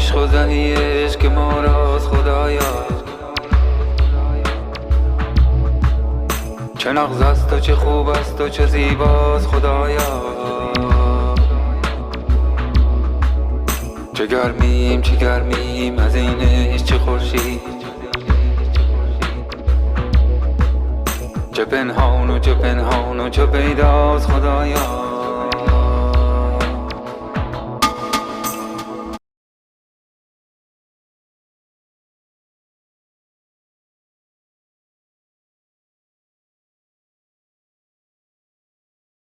عشق و زهی عشق ما راست خدایا. چه نغز است و چه خوب است و چه زیباست خدایا. چه گرمیم چه گرمیم از این عشق، چه خورشید، چه پنهان و چه پنهان و چه پیداست خدایا.